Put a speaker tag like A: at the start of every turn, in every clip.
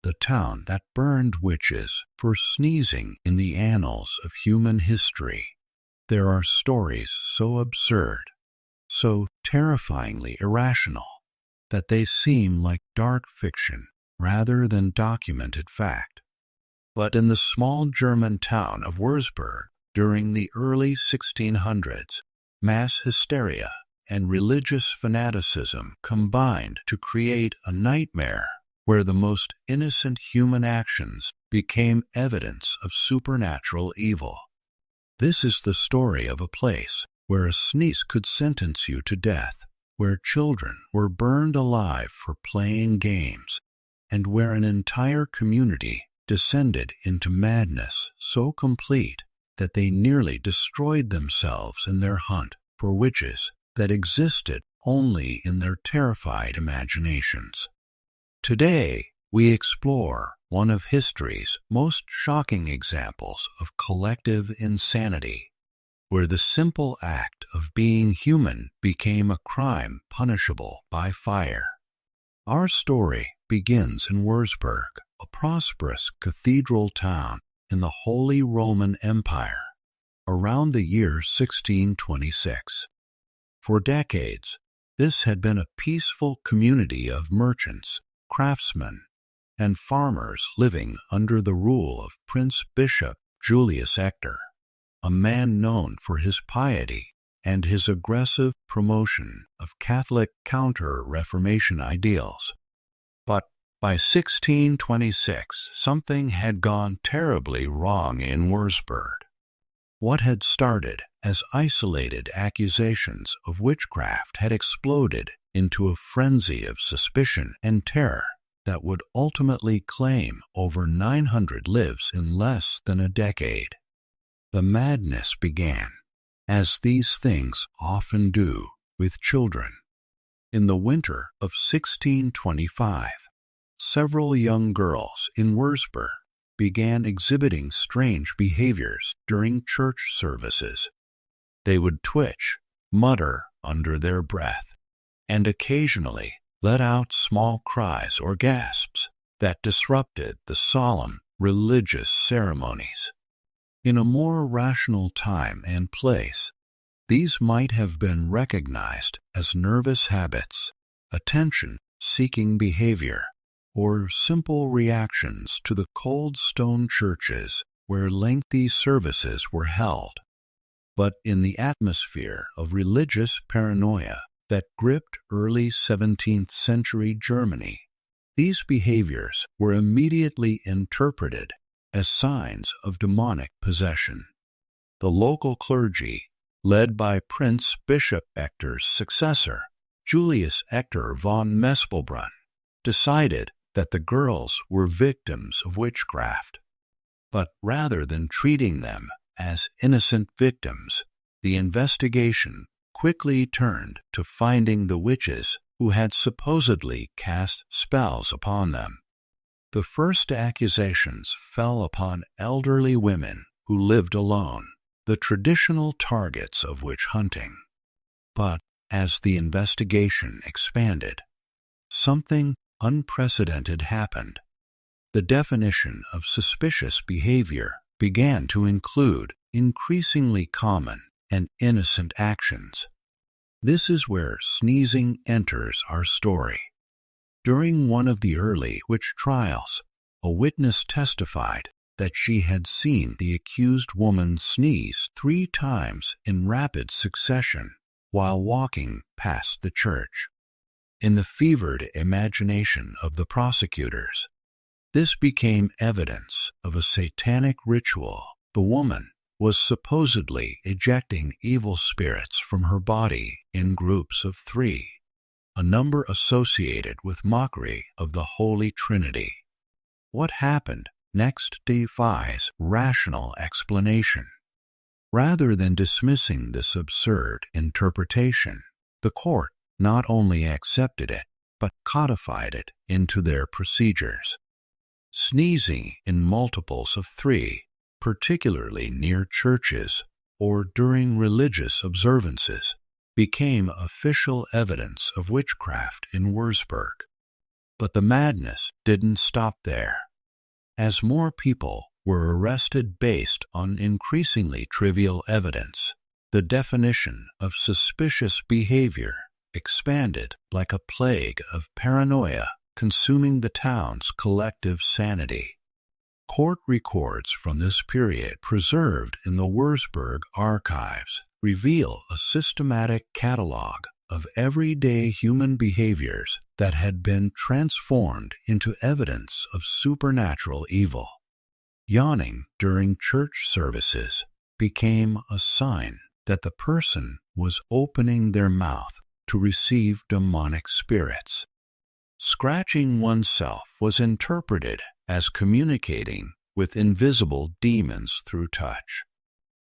A: the town that burned witches for sneezing in the annals of human history. There are stories so absurd, so terrifyingly irrational, that they seem like dark fiction rather than documented fact. But in the small German town of Würzburg during the early 1600s, mass hysteria and religious fanaticism combined to create a nightmare where the most innocent human actions became evidence of supernatural evil. This is the story of a place where a sneeze could sentence you to death, where children were burned alive for playing games, and where an entire community descended into madness so complete that they nearly destroyed themselves in their hunt for witches that existed only in their terrified imaginations. Today, we explore one of history's most shocking examples of collective insanity, where the simple act of being human became a crime punishable by fire. Our story begins in Würzburg, a prosperous cathedral town in the Holy Roman Empire, around the year 1626. For decades, this had been a peaceful community of merchants, craftsmen, and farmers living under the rule of Prince Bishop Julius Ector, a man known for his piety and his aggressive promotion of Catholic counter-Reformation ideals. But by 1626, something had gone terribly wrong in Würzburg. What had started as isolated accusations of witchcraft had exploded into a frenzy of suspicion and terror that would ultimately claim over 900 lives in less than a decade. The madness began, as these things often do with children. In the winter of 1625, several young girls in Würzburg began exhibiting strange behaviors during church services. They would twitch, mutter under their breath, and occasionally let out small cries or gasps that disrupted the solemn religious ceremonies. In a more rational time and place, these might have been recognized as nervous habits, attention-seeking behavior, or simple reactions to the cold stone churches where lengthy services were held. But in the atmosphere of religious paranoia that gripped early 17th century Germany, these behaviors were immediately interpreted as signs of demonic possession. The local clergy, led by Prince Bishop Ector's successor, Julius Ector von Mespelbrunn, decided that the girls were victims of witchcraft. But rather than treating them as innocent victims, the investigation quickly turned to finding the witches who had supposedly cast spells upon them. The first accusations fell upon elderly women who lived alone, the traditional targets of witch hunting. But as the investigation expanded, something unprecedented happened. The definition of suspicious behavior began to include increasingly common and innocent actions. This is where sneezing enters our story. During one of the early witch trials, a witness testified that she had seen the accused woman sneeze 3 times in rapid succession while walking past the church. In the fevered imagination of the prosecutors, this became evidence of a satanic ritual. The woman was supposedly ejecting evil spirits from her body in groups of 3, a number associated with mockery of the Holy Trinity. What happened next defies rational explanation. Rather than dismissing this absurd interpretation, the court not only accepted it, but codified it into their procedures. Sneezing in multiples of 3, particularly near churches or during religious observances, became official evidence of witchcraft in Würzburg. But the madness didn't stop there. As more people were arrested based on increasingly trivial evidence, the definition of suspicious behavior expanded like a plague of paranoia consuming the town's collective sanity. Court records from this period preserved in the Wurzburg archives reveal a systematic catalog of everyday human behaviors that had been transformed into evidence of supernatural evil. Yawning during church services became a sign that the person was opening their mouth to receive demonic spirits. Scratching oneself was interpreted as communicating with invisible demons through touch.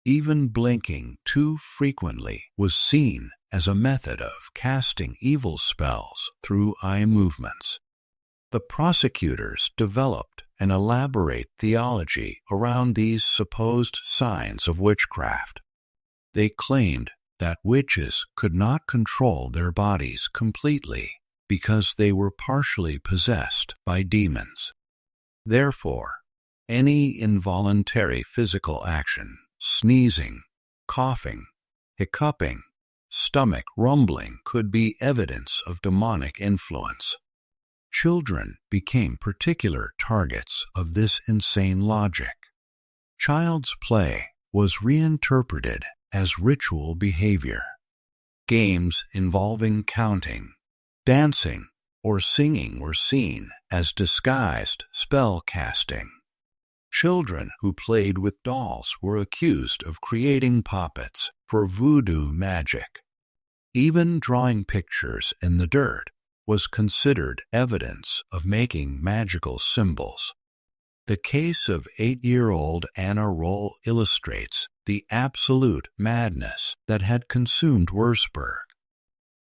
A: Even blinking too frequently was seen as a method of casting evil spells through eye movements. The prosecutors developed an elaborate theology around these supposed signs of witchcraft. They claimed that witches could not control their bodies completely because they were partially possessed by demons. Therefore, any involuntary physical action, sneezing, coughing, hiccuping, stomach rumbling, could be evidence of demonic influence. Children became particular targets of this insane logic. Child's play was reinterpreted as ritual behavior. Games involving counting, dancing, or singing were seen as disguised spell casting. Children who played with dolls were accused of creating puppets for voodoo magic. Even drawing pictures in the dirt was considered evidence of making magical symbols. The case of 8-year-old Anna Roll illustrates the absolute madness that had consumed Wurzburg.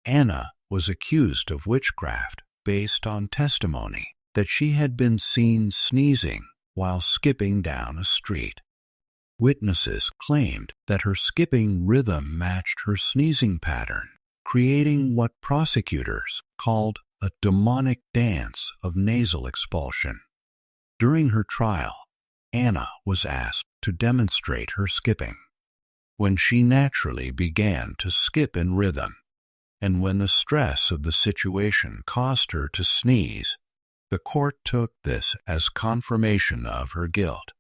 A: Anna was accused of witchcraft based on testimony that she had been seen sneezing while skipping down a street. Witnesses claimed that her skipping rhythm matched her sneezing pattern, creating what prosecutors called a demonic dance of nasal expulsion. During her trial, Anna was asked to demonstrate her skipping. When she naturally began to skip in rhythm, and when the stress of the situation caused her to sneeze, the court took this as confirmation of her guilt.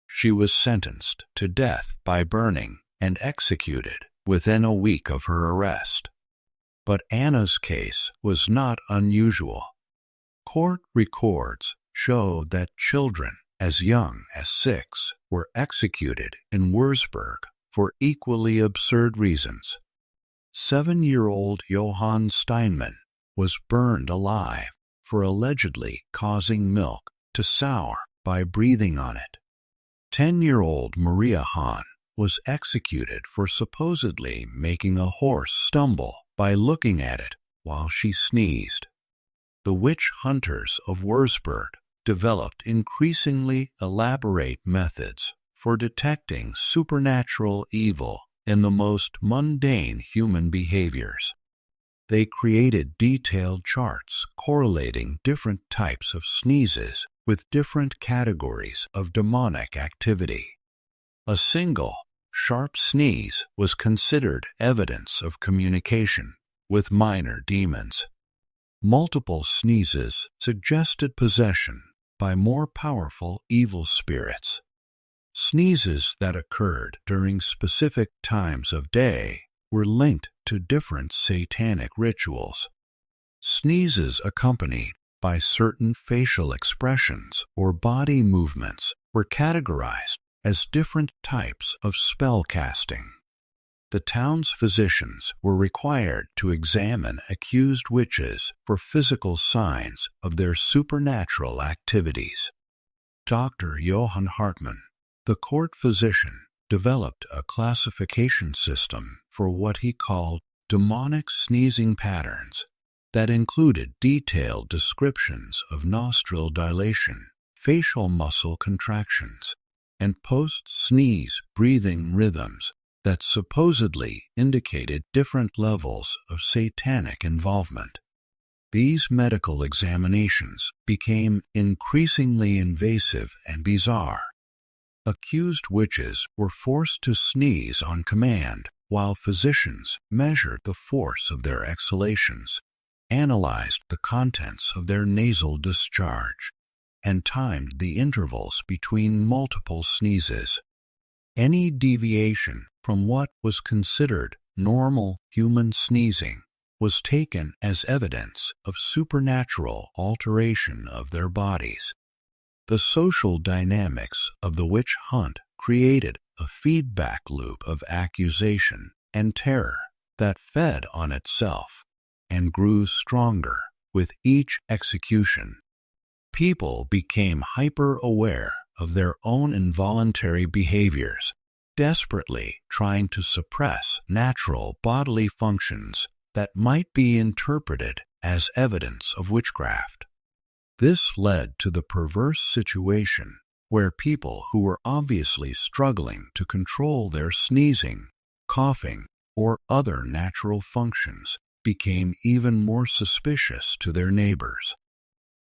A: She was sentenced to death by burning and executed within a week of her arrest. But Anna's case was not unusual. Court records show that children as young as 6 were executed in Wurzburg for equally absurd reasons. 7-year-old Johann Steinmann was burned alive for allegedly causing milk to sour by breathing on it. 10-year-old Maria Hahn was executed for supposedly making a horse stumble by looking at it while she sneezed. The witch hunters of Wurzburg developed increasingly elaborate methods for detecting supernatural evil in the most mundane human behaviors. They created detailed charts correlating different types of sneezes with different categories of demonic activity. A single, sharp sneeze was considered evidence of communication with minor demons. Multiple sneezes suggested possession by more powerful evil spirits. Sneezes that occurred during specific times of day were linked to different satanic rituals. Sneezes accompanied by certain facial expressions or body movements were categorized as different types of spell casting. The town's physicians were required to examine accused witches for physical signs of their supernatural activities. Dr. Johann Hartmann, the court physician, developed a classification system for what he called demonic sneezing patterns that included detailed descriptions of nostril dilation, facial muscle contractions, and post-sneeze breathing rhythms that supposedly indicated different levels of satanic involvement. These medical examinations became increasingly invasive and bizarre. Accused witches were forced to sneeze on command while physicians measured the force of their exhalations, analyzed the contents of their nasal discharge, and timed the intervals between multiple sneezes. Any deviation from what was considered normal human sneezing was taken as evidence of supernatural alteration of their bodies. The social dynamics of the witch hunt created a feedback loop of accusation and terror that fed on itself and grew stronger with each execution. People became hyper-aware of their own involuntary behaviors, desperately trying to suppress natural bodily functions that might be interpreted as evidence of witchcraft. This led to the perverse situation where people who were obviously struggling to control their sneezing, coughing, or other natural functions became even more suspicious to their neighbors.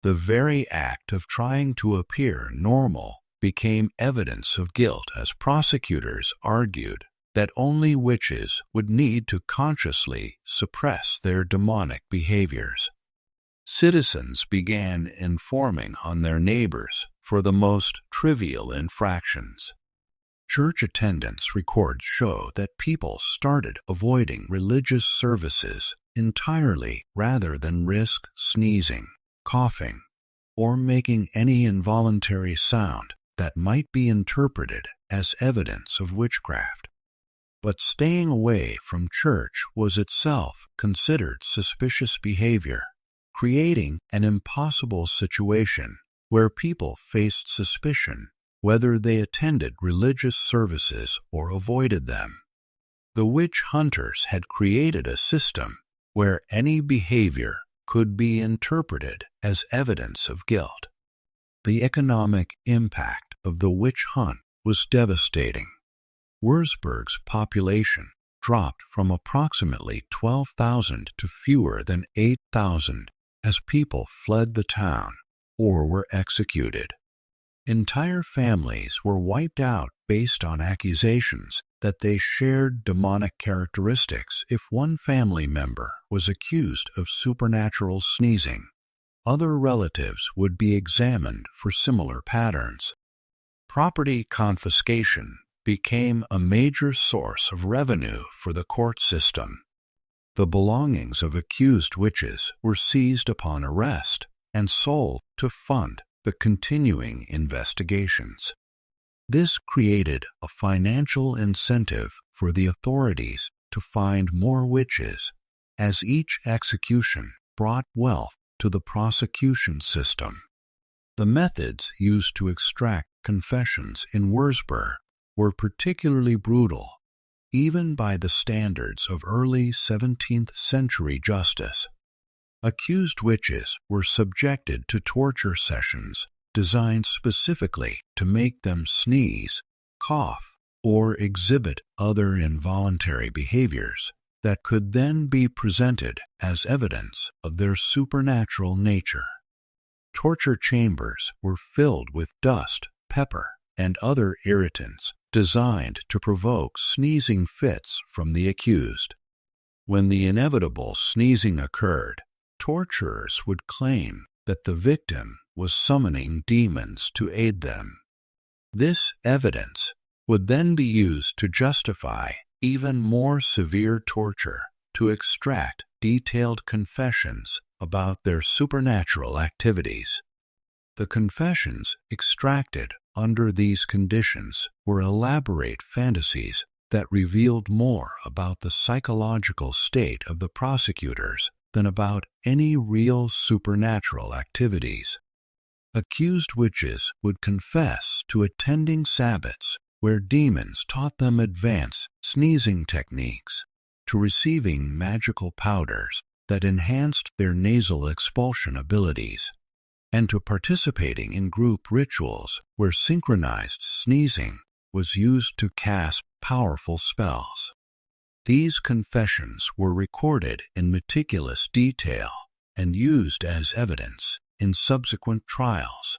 A: The very act of trying to appear normal became evidence of guilt as prosecutors argued that only witches would need to consciously suppress their demonic behaviors. Citizens began informing on their neighbors for the most trivial infractions. Church attendance records show that people started avoiding religious services entirely rather than risk sneezing, coughing, or making any involuntary sound that might be interpreted as evidence of witchcraft. But staying away from church was itself considered suspicious behavior, creating an impossible situation where people faced suspicion whether they attended religious services or avoided them. The witch hunters had created a system where any behavior could be interpreted as evidence of guilt. The economic impact of the witch hunt was devastating. Wurzburg's population dropped from approximately 12,000 to fewer than 8,000 as people fled the town or were executed. Entire families were wiped out based on accusations that they shared demonic characteristics. If one family member was accused of supernatural sneezing, other relatives would be examined for similar patterns. Property confiscation became a major source of revenue for the court system. The belongings of accused witches were seized upon arrest and sold to fund the continuing investigations. This created a financial incentive for the authorities to find more witches, as each execution brought wealth to the prosecution system. The methods used to extract confessions in Wurzburg were particularly brutal, even by the standards of early 17th century justice. Accused witches were subjected to torture sessions designed specifically to make them sneeze, cough, or exhibit other involuntary behaviors that could then be presented as evidence of their supernatural nature. Torture chambers were filled with dust, pepper, and other irritants designed to provoke sneezing fits from the accused. When the inevitable sneezing occurred, torturers would claim that the victim was summoning demons to aid them. This evidence would then be used to justify even more severe torture to extract detailed confessions about their supernatural activities. The confessions extracted under these conditions were elaborate fantasies that revealed more about the psychological state of the prosecutors than about any real supernatural activities. Accused witches would confess to attending sabbats where demons taught them advanced sneezing techniques, to receiving magical powders that enhanced their nasal expulsion abilities, and to participating in group rituals where synchronized sneezing was used to cast powerful spells. These confessions were recorded in meticulous detail, and used as evidence in subsequent trials,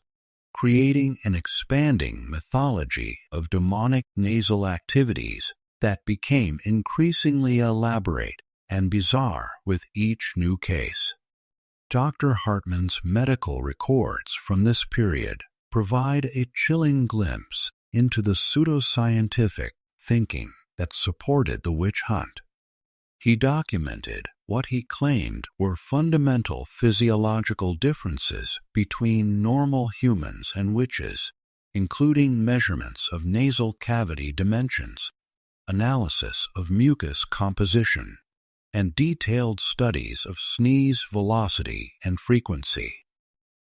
A: creating an expanding mythology of demonic nasal activities that became increasingly elaborate and bizarre with each new case. Dr. Hartman's medical records from this period provide a chilling glimpse into the pseudoscientific thinking that supported the witch hunt. He documented what he claimed were fundamental physiological differences between normal humans and witches, including measurements of nasal cavity dimensions, analysis of mucus composition, and detailed studies of sneeze velocity and frequency.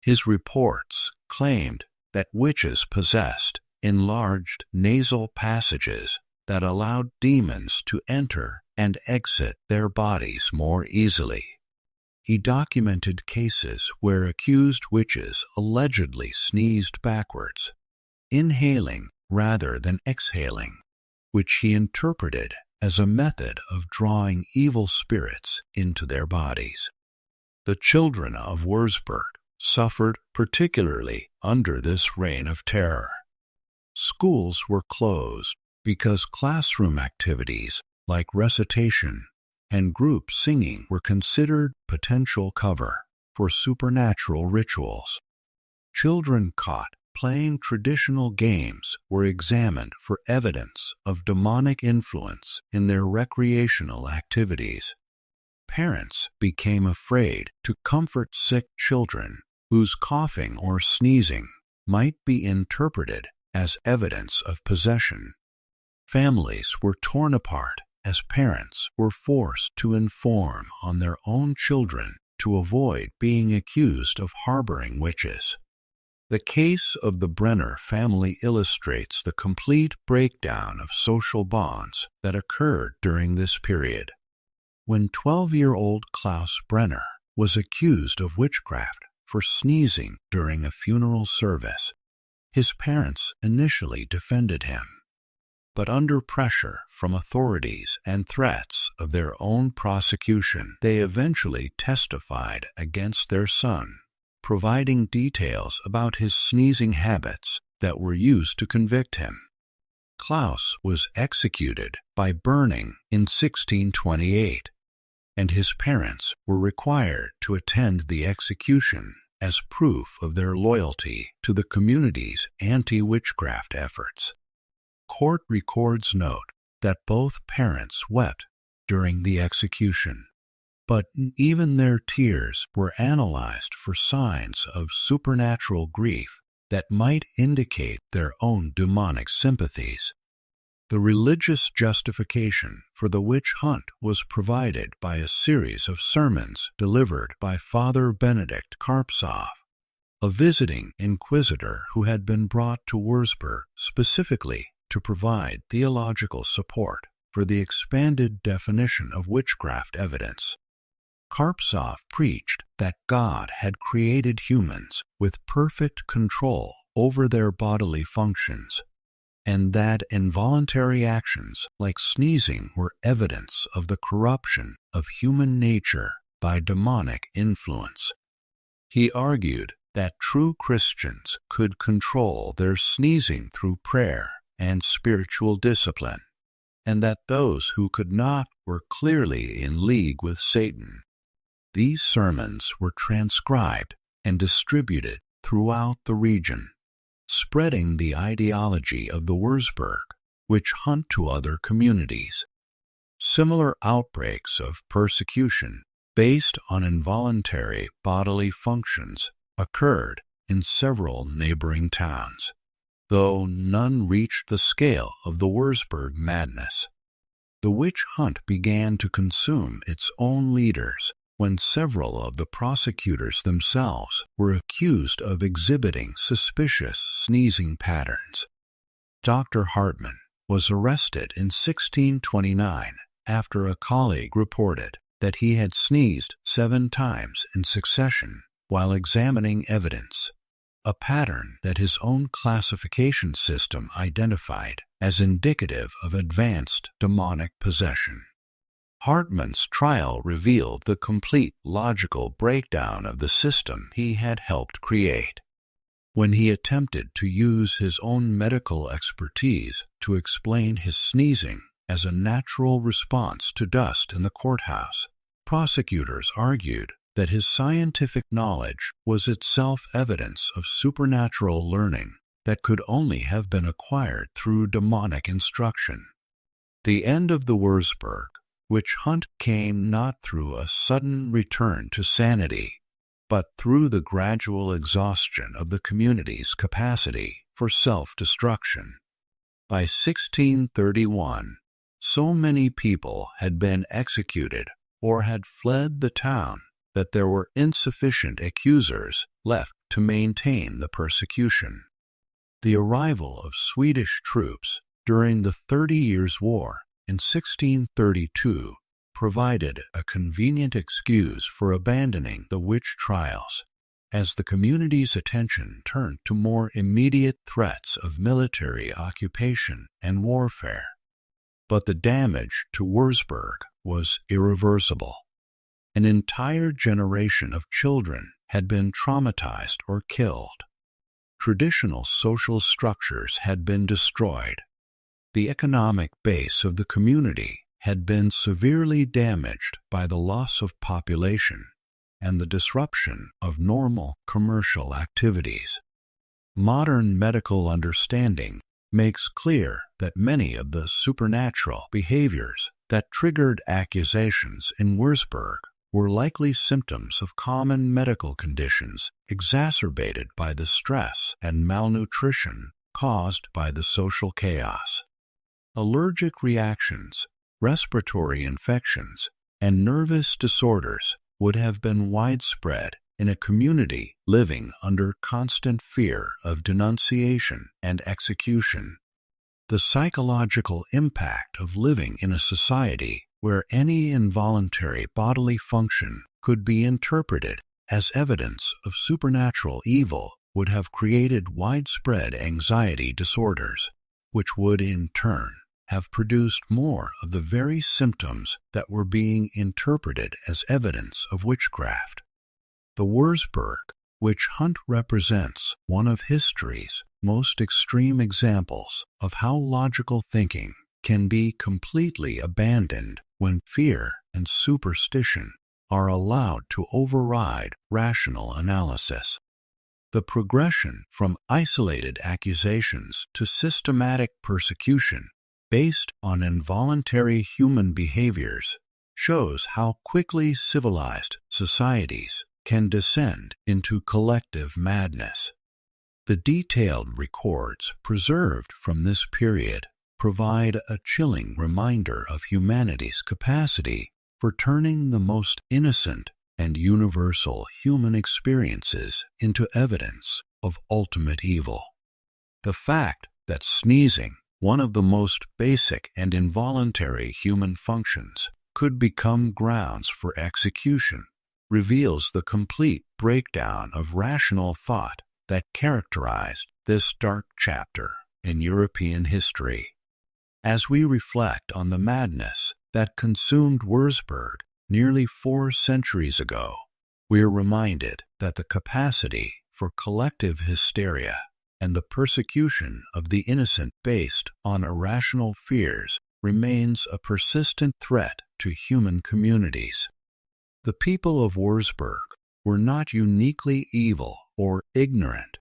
A: His reports claimed that witches possessed enlarged nasal passages that allowed demons to enter and exit their bodies more easily. He documented cases where accused witches allegedly sneezed backwards, inhaling rather than exhaling, which he interpreted as a method of drawing evil spirits into their bodies. The children of Würzburg suffered particularly under this reign of terror. Schools were closed because classroom activities like recitation and group singing were considered potential cover for supernatural rituals. Children caught playing traditional games were examined for evidence of demonic influence in their recreational activities. Parents became afraid to comfort sick children whose coughing or sneezing might be interpreted as evidence of possession. Families were torn apart as parents were forced to inform on their own children to avoid being accused of harboring witches. The case of the Brenner family illustrates the complete breakdown of social bonds that occurred during this period. When 12-year-old Klaus Brenner was accused of witchcraft for sneezing during a funeral service, his parents initially defended him. But under pressure from authorities and threats of their own prosecution, they eventually testified against their son, providing details about his sneezing habits that were used to convict him. Klaus was executed by burning in 1628, and his parents were required to attend the execution as proof of their loyalty to the community's anti-witchcraft efforts. Court records note that both parents wept during the execution, but even their tears were analyzed for signs of supernatural grief that might indicate their own demonic sympathies. The religious justification for the witch hunt was provided by a series of sermons delivered by Father Benedict Karpsov, a visiting inquisitor who had been brought to Würzburg specifically to provide theological support for the expanded definition of witchcraft evidence. Karpsov preached that God had created humans with perfect control over their bodily functions, and that involuntary actions like sneezing were evidence of the corruption of human nature by demonic influence. He argued that true Christians could control their sneezing through prayer and spiritual discipline, and that those who could not were clearly in league with Satan. These sermons were transcribed and distributed throughout the region, spreading the ideology of the Würzburg witch hunt to other communities. Similar outbreaks of persecution based on involuntary bodily functions occurred in several neighboring towns, though none reached the scale of the Würzburg madness. The witch hunt began to consume its own leaders when several of the prosecutors themselves were accused of exhibiting suspicious sneezing patterns. Dr. Hartman was arrested in 1629 after a colleague reported that he had sneezed 7 times in succession while examining evidence, a pattern that his own classification system identified as indicative of advanced demonic possession. Hartman's trial revealed the complete logical breakdown of the system he had helped create. When he attempted to use his own medical expertise to explain his sneezing as a natural response to dust in the courthouse, prosecutors argued that his scientific knowledge was itself evidence of supernatural learning that could only have been acquired through demonic instruction. The end of the Wurzburg witch-hunt came not through a sudden return to sanity, but through the gradual exhaustion of the community's capacity for self-destruction. By 1631, so many people had been executed or had fled the town that there were insufficient accusers left to maintain the persecution. The arrival of Swedish troops during the 30 Years' War in 1632 provided a convenient excuse for abandoning the witch trials, as the community's attention turned to more immediate threats of military occupation and warfare. But the damage to Wurzburg was irreversible. An entire generation of children had been traumatized or killed. Traditional social structures had been destroyed. The economic base of the community had been severely damaged by the loss of population and the disruption of normal commercial activities. Modern medical understanding makes clear that many of the supernatural behaviors that triggered accusations in Wurzburg were likely symptoms of common medical conditions exacerbated by the stress and malnutrition caused by the social chaos. Allergic reactions, respiratory infections, and nervous disorders would have been widespread in a community living under constant fear of denunciation and execution. The psychological impact of living in a society where any involuntary bodily function could be interpreted as evidence of supernatural evil would have created widespread anxiety disorders, which would in turn have produced more of the very symptoms that were being interpreted as evidence of witchcraft. The Wurzburg witch hunt represents one of history's most extreme examples of how logical thinking can be completely abandoned when fear and superstition are allowed to override rational analysis. The progression from isolated accusations to systematic persecution based on involuntary human behaviors shows how quickly civilized societies can descend into collective madness. The detailed records preserved from this period provide a chilling reminder of humanity's capacity for turning the most innocent and universal human experiences into evidence of ultimate evil. The fact that sneezing, one of the most basic and involuntary human functions, could become grounds for execution reveals the complete breakdown of rational thought that characterized this dark chapter in European history. As we reflect on the madness that consumed Wurzburg nearly 4 centuries ago, we are reminded that the capacity for collective hysteria and the persecution of the innocent based on irrational fears remains a persistent threat to human communities. The people of Wurzburg were not uniquely evil or ignorant.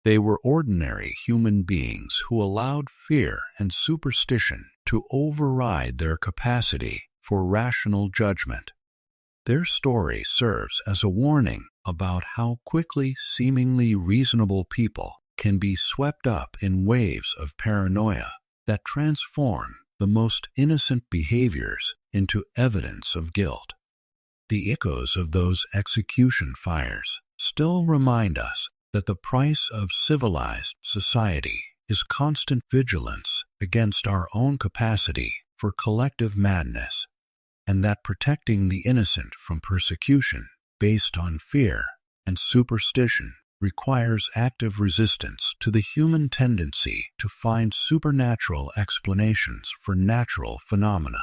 A: They were ordinary human beings who allowed fear and superstition to override their capacity for rational judgment. Their story serves as a warning about how quickly seemingly reasonable people can be swept up in waves of paranoia that transform the most innocent behaviors into evidence of guilt. The echoes of those execution fires still remind us that the price of civilized society is constant vigilance against our own capacity for collective madness, and that protecting the innocent from persecution based on fear and superstition requires active resistance to the human tendency to find supernatural explanations for natural phenomena.